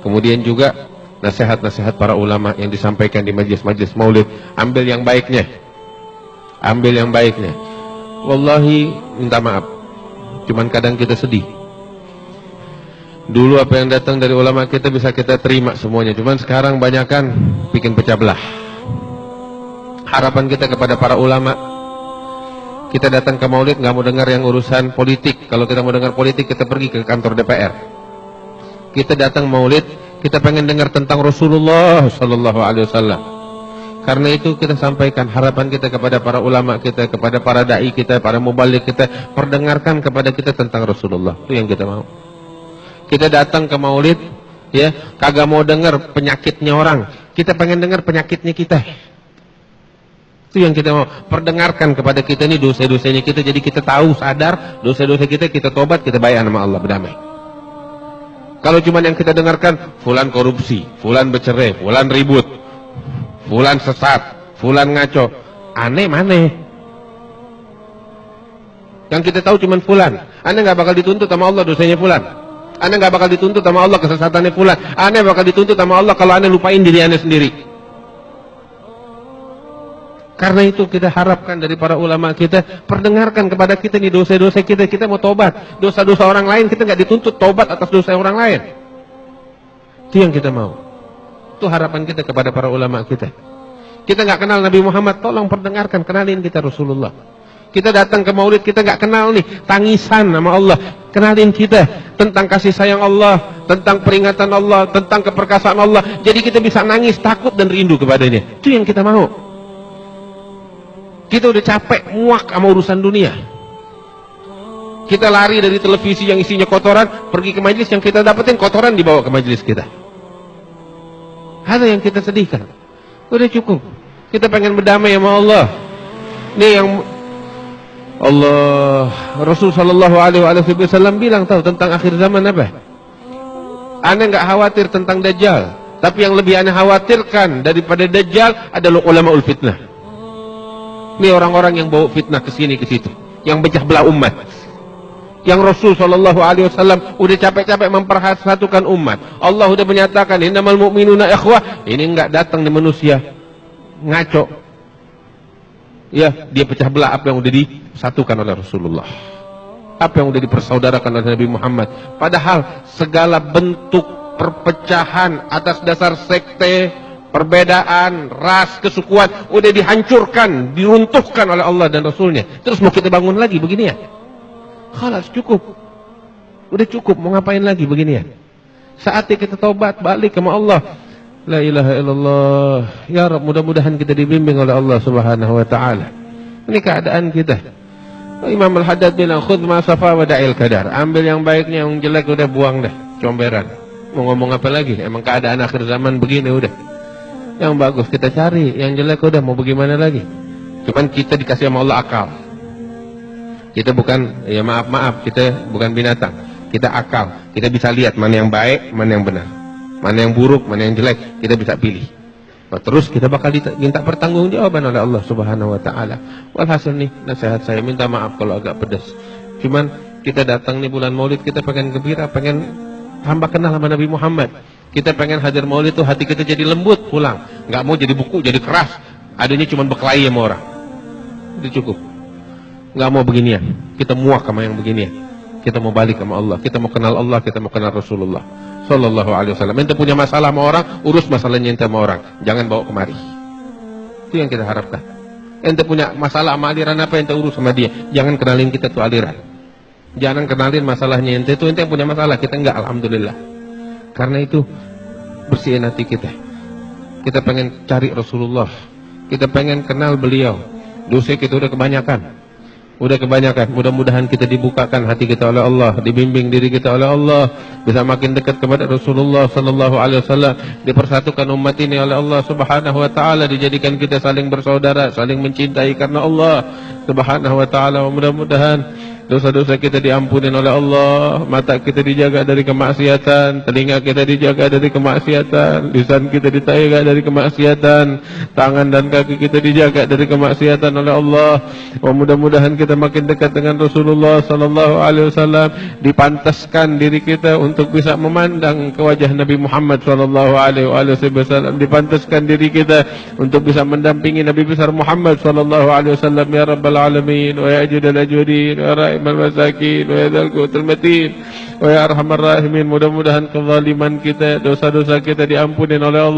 Kemudian juga nasihat-nasihat para ulama yang disampaikan di majelis-majelis maulid, ambil yang baiknya. Ambil yang baiknya. Wallahi minta maaf, cuman kadang kita sedih. Dulu apa yang datang dari ulama kita bisa kita terima semuanya, cuman sekarang banyakan bikin pecah belah. Harapan kita kepada para ulama, kita datang ke maulid nggak mau dengar yang urusan politik. Kalau kita mau dengar politik, kita pergi ke kantor DPR. Kita datang maulid, kita pengen dengar tentang Rasulullah Sallallahu Alaihi Wasallam. Karena itu kita sampaikan harapan kita kepada para ulama kita, kepada para dai kita, para mubalik kita, perdengarkan kepada kita tentang Rasulullah. Itu yang kita mau. Kita datang ke maulid, ya, kagak mau dengar penyakitnya orang. Kita pengen dengar penyakitnya kita. Itu yang kita mau. Perdengarkan kepada kita ini dosa-dosanya kita, jadi kita tahu, sadar dosa-dosa kita tobat, kita bayar sama Allah, berdamai. Kalau cuma yang kita dengarkan, fulan korupsi, fulan bercerai, fulan ribut, fulan sesat, fulan ngaco, aneh mana? Yang kita tahu cuma fulan. Aneh nggak bakal dituntut sama Allah dosanya fulan. Anda nggak bakal dituntut sama Allah kesesatannya fulan. Anda bakal dituntut sama Allah kalau Anda lupain diri Anda sendiri. Karena itu kita harapkan dari para ulama kita, perdengarkan kepada kita nih dosa-dosa kita. Kita mau tobat. Dosa-dosa orang lain kita nggak dituntut tobat atas dosa orang lain. Itu yang kita mau. Itu harapan kita kepada para ulama kita. Kita nggak kenal Nabi Muhammad, tolong perdengarkan, kenalin kita Rasulullah. Kita datang ke maulid, kita nggak kenal nih tangisan nama Allah. Kenalin kita tentang kasih sayang Allah, tentang peringatan Allah, tentang keperkasaan Allah. Jadi kita bisa nangis, takut dan rindu kepadanya. Itu yang kita mau. Kita udah capek, muak sama urusan dunia. Kita lari dari televisi yang isinya kotoran, pergi ke majelis yang kita dapetin kotoran dibawa ke majelis kita. Ada yang kita sedihkan. Udah cukup. Kita pengen berdamai sama Allah. Ini yang Allah, Rasul Sallallahu Alaihi Wasallam bilang tahu tentang akhir zaman apa? Anda nggak khawatir tentang Dajjal, tapi yang lebih Anda khawatirkan daripada Dajjal adalah ulamaul fitnah. Ini orang-orang yang bawa fitnah ke sini ke situ, yang pecah belah umat. Yang Rasul Sallallahu Alaihi Wasallam udah capek-capek mempersatukan umat. Allah udah menyatakan innamal mu'minuna ikhwah. Ini nggak datang di manusia ngaco. Ya, dia pecah belah apa yang udah disatukan oleh Rasulullah, apa yang udah dipersaudarakan oleh Nabi Muhammad. Padahal segala bentuk perpecahan atas dasar sekte, perbedaan, ras, kesukuan udah dihancurkan, diruntuhkan oleh Allah dan Rasulnya. Terus mau kita bangun lagi begini ya? Khalas, cukup. Udah cukup, mau ngapain lagi begini ya? Saatnya kita taubat, balik sama Allah. La ilaha illallah. Ya Rabb, mudah-mudahan kita dibimbing oleh Allah Subhanahu wa taala. Ini keadaan kita. Imam Al-Haddad bilang khudh ma safa wa da'il kadar. Ambil yang baiknya, yang jelek udah buang dah, comberan. Mau ngomong apa lagi? Emang keadaan akhir zaman begini udah. Yang bagus kita cari, yang jelek udah mau bagaimana lagi? Cuman kita dikasih sama Allah akal. Kita bukan, ya maaf, kita bukan binatang. Kita akal. Kita bisa lihat mana yang baik, mana yang benar. Mana yang buruk, mana yang jelek, kita bisa pilih. Terus kita bakal minta pertanggungjawaban oleh Allah Subhanahu wa taala. Walhasil nih, nasihat saya, minta maaf kalau agak pedas. Cuman kita datang nih bulan Maulid, kita pengen gembira, pengen hamba kenal sama Nabi Muhammad. Kita pengen hadir Maulid tuh hati kita jadi lembut pulang. Nggak mau jadi buku, jadi keras. Adanya cuman berkelahi sama orang. Itu cukup. Nggak mau beginian. Kita muak sama yang beginian. Kita mau balik sama Allah. Kita mau kenal Allah, kita mau kenal Rasulullah Sallallahu Alaihi Wasallam. Ente punya masalah sama orang, urus masalahnya ente sama orang, jangan bawa kemari. Itu yang kita harapkan. Ente punya masalah sama aliran apa, ente urus sama dia, jangan kenalin kita tuh aliran. Jangan kenalin masalahnya ente tuh, ente yang punya masalah, kita enggak, alhamdulillah. Karena itu bersihin hati kita. Kita pengen cari Rasulullah, kita pengen kenal beliau. Dosa kita udah kebanyakan. Mudah-mudahan kita dibukakan hati kita oleh Allah, dibimbing diri kita oleh Allah, bisa makin dekat kepada Rasulullah Sallallahu Alaihi Wasallam, dipersatukan umat ini oleh Allah Subhanahu Wa Taala, dijadikan kita saling bersaudara, saling mencintai karena Allah Subhanahu Wa Taala. Mudah-mudahan dosa-dosa kita diampuni oleh Allah, mata kita dijaga dari kemaksiatan, telinga kita dijaga dari kemaksiatan, lisan kita dijaga dari kemaksiatan, tangan dan kaki kita dijaga dari kemaksiatan oleh Allah. Mudah-mudahan kita makin dekat dengan Rasulullah sallallahu alaihi wasallam, dipantaskan diri kita untuk bisa memandang ke wajah Nabi Muhammad sallallahu alaihi wasallam, dipantaskan diri kita untuk bisa mendampingi Nabi besar Muhammad sallallahu alaihi wasallam ya rabbal alamin wa ya ajudal ajudin wa rahimal masakin wa ya dzal quwwatil matin wa ya arhamar rahimin. Mudah-mudahan kezaliman kita, dosa-dosa kita diampuni oleh Allah.